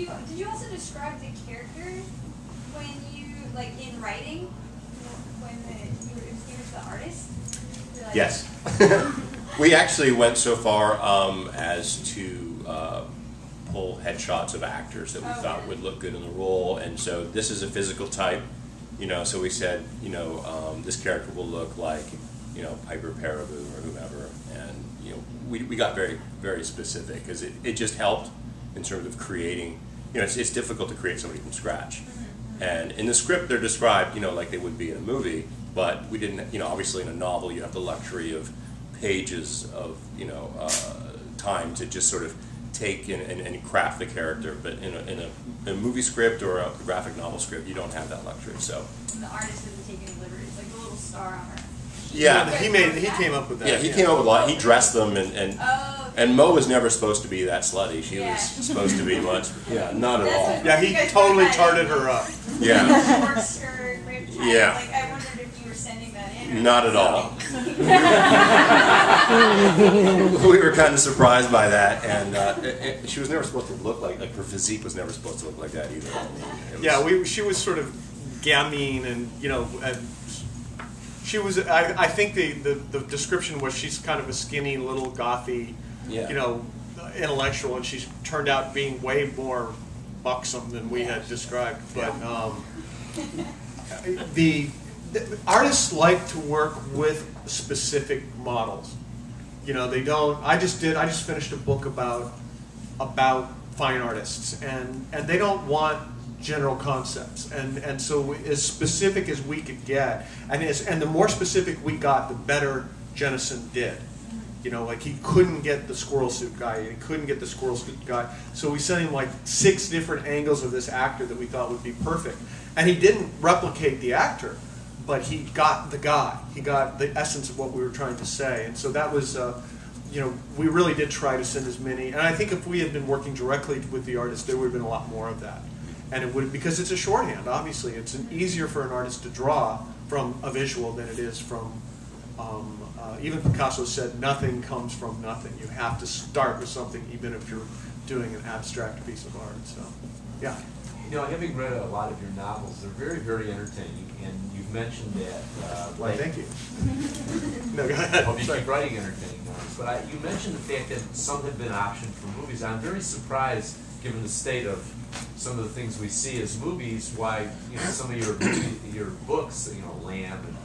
Did you also describe the characters when you, like, in writing, when you were to the artist? Like, yes. We actually went so far as to pull headshots of actors that we thought would look good in the role, and so this is a physical type, so we said, this character will look like, Piper Paraboo or whomever, and, we got very, very specific, because it just helped in terms of creating, it's difficult to create somebody from scratch. And in the script, they're described, like they would be in a movie, but we didn't, obviously in a novel, you have the luxury of pages of, time to just sort of take and craft the character. But in a movie script or a graphic novel script, you don't have that luxury. So and the artist doesn't take any liberties, like the little star on her. Yeah, he came up with that. Yeah, he came up with a lot. He dressed them, and Mo was never supposed to be that slutty. She was supposed to be much. Yeah, not at all. Yeah, he totally tarted her up. Yeah. Short skirt, ripped top. Yeah. Like, I wondered if you were sending that in. Not at all. We were kind of surprised by that, and she was never supposed to look like her physique was never supposed to look like that either. She was sort of gamine, and she was. I think the description was she's kind of a skinny little gothy, intellectual, and she's turned out being way more buxom than we had described. But the artists like to work with specific models. They don't. I just finished a book about fine artists, and they don't want general concepts, and so as specific as we could get, and the more specific we got, the better Jennison did. Like he couldn't get the squirrel suit guy, and he couldn't get the squirrel suit guy, so we sent him like 6 different angles of this actor that we thought would be perfect, and he didn't replicate the actor, but he got the guy. He got the essence of what we were trying to say, and so that was, we really did try to send as many, and I think if we had been working directly with the artist, there would have been a lot more of that. And it would, because it's a shorthand, obviously. It's easier for an artist to draw from a visual than it is from, even Picasso said, nothing comes from nothing. You have to start with something, even if you're doing an abstract piece of art. So, yeah. Having read a lot of your novels, they're very, very entertaining. And you've mentioned that. Well, thank you. No, go ahead. Hope you keep writing entertaining novels. But you mentioned the fact that some have been optioned for movies. I'm very surprised, given the state of some of the things we see as movies, why some of your books, Lamb and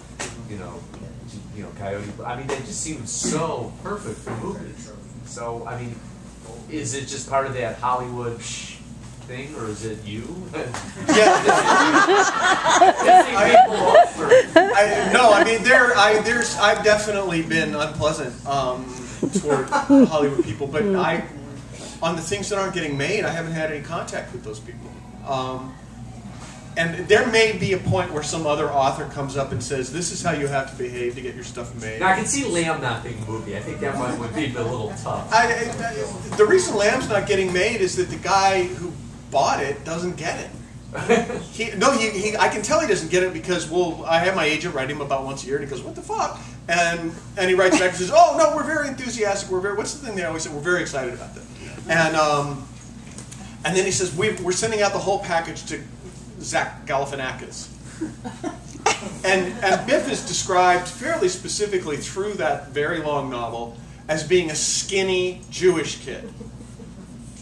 Coyote. I mean, they just seem so perfect for movies. So I mean, is it just part of that Hollywood thing, or is it you? I've definitely been unpleasant toward Hollywood people, but on the things that aren't getting made, I haven't had any contact with those people. And there may be a point where some other author comes up and says, this is how you have to behave to get your stuff made. Now, I can see Lamb not being a movie. I think that one would be a little tough. The reason Lamb's not getting made is that the guy who bought it doesn't get it. I can tell he doesn't get it because, I have my agent write him about once a year, and he goes, what the fuck? And he writes back and says, oh, no, we're very enthusiastic. What's the thing they always say? We're very excited about that. And then he says, we're sending out the whole package to Zach Galifianakis. and Biff is described fairly specifically through that very long novel as being a skinny Jewish kid.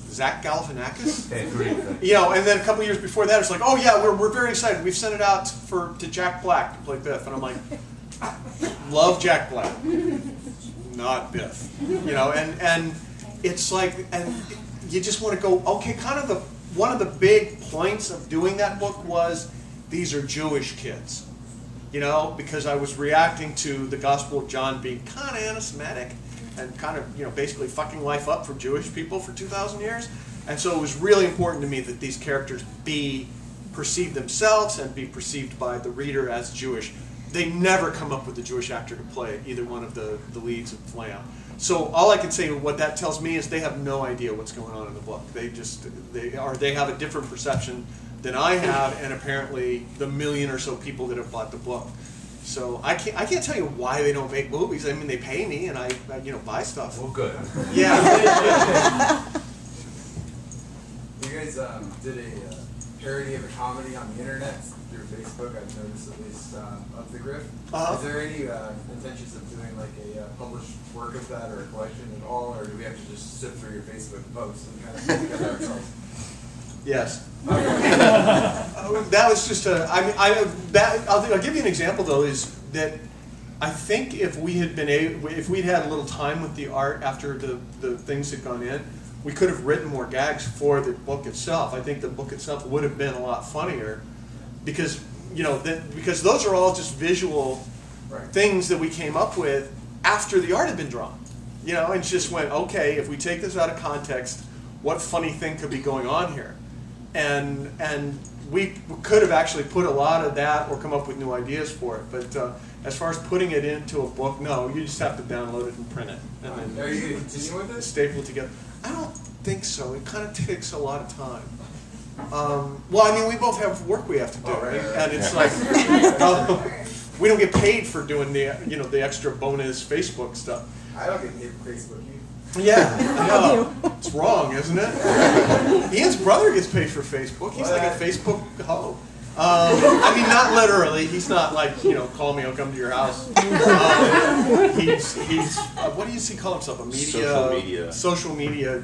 Zach Galifianakis? And then a couple years before that, it's like, oh yeah, we're very excited. We've sent it out to Jack Black to play Biff. And I'm like, love Jack Black. Not Biff. And it's like, and you just want to go, okay, kind of one of the big points of doing that book was these are Jewish kids. Because I was reacting to the Gospel of John being kind of anti-Semitic and kind of, basically fucking life up for Jewish people for 2,000 years. And so it was really important to me that these characters be perceived themselves and be perceived by the reader as Jewish. They never come up with a Jewish actor to play either one of the leads of Lamb. So all I can say, what that tells me is they have no idea what's going on in the book. They have a different perception than I have, and apparently the 1 million or so people that have bought the book. So I can't tell you why they don't make movies. I mean, they pay me, and I buy stuff. Well, good. Yeah. You're guys did a parody of a comedy on the internet through Facebook. I've noticed at least of the Griff. Is there any intentions of doing like a published work of that or a collection at all, or do we have to just sift through your Facebook posts and kind of put together ourselves? Yes. That was just a. I'll give you an example though. Is that I think if we had been if we'd had a little time with the art after the things had gone in, we could have written more gags for the book itself. I think the book itself would have been a lot funnier, because because those are all just visual things that we came up with after the art had been drawn. And just went, okay, if we take this out of context, what funny thing could be going on here? And we could have actually put a lot of that or come up with new ideas for it. But as far as putting it into a book, no, you just have to download it and print it. And then are you going to continue with it? Staple it together. I don't think so. It kind of takes a lot of time. Well, I mean, we both have work we have to do, right? And it's like we don't get paid for doing the extra bonus Facebook stuff. I don't get paid for Facebook. Yeah, I know. It's wrong, isn't it? Ian's brother gets paid for Facebook. He's like a Facebook hoe. I mean, not literally. He's not like, call me, I'll come to your house. He's what does he call himself? A social media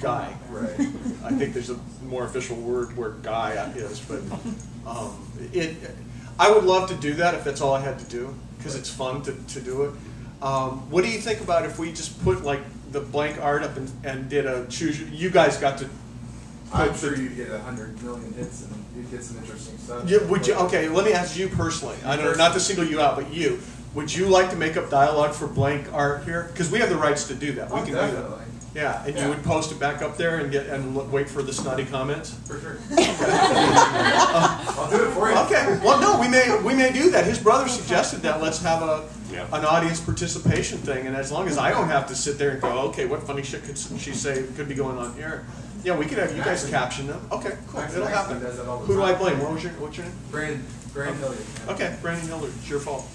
guy. Right. I think there's a more official word where guy is, but I would love to do that if that's all I had to do, because it's fun to do it. What do you think about if we just put like the blank art up and did a choose? You guys got to. I'm sure you'd get 100 million hits and you'd get some interesting stuff. Yeah, would you? Okay, let me ask you personally. I don't know, not to single you out, but you. Would you like to make up dialogue for blank art here? Because we have the rights to do that. We can definitely. do that. Yeah, and you would post it back up there and wait for the snotty comments. For sure. I'll do it for you. Okay. Well, no, we may do that. His brother suggested that. Let's have an audience participation thing, and as long as I don't have to sit there and go, okay, what funny shit could she say could be going on here? Yeah, we could have you guys caption them. Okay, cool. It'll happen. Who do I blame? What's your name? Brandon Hilliard. Okay, Brandon Hilliard. It's your fault.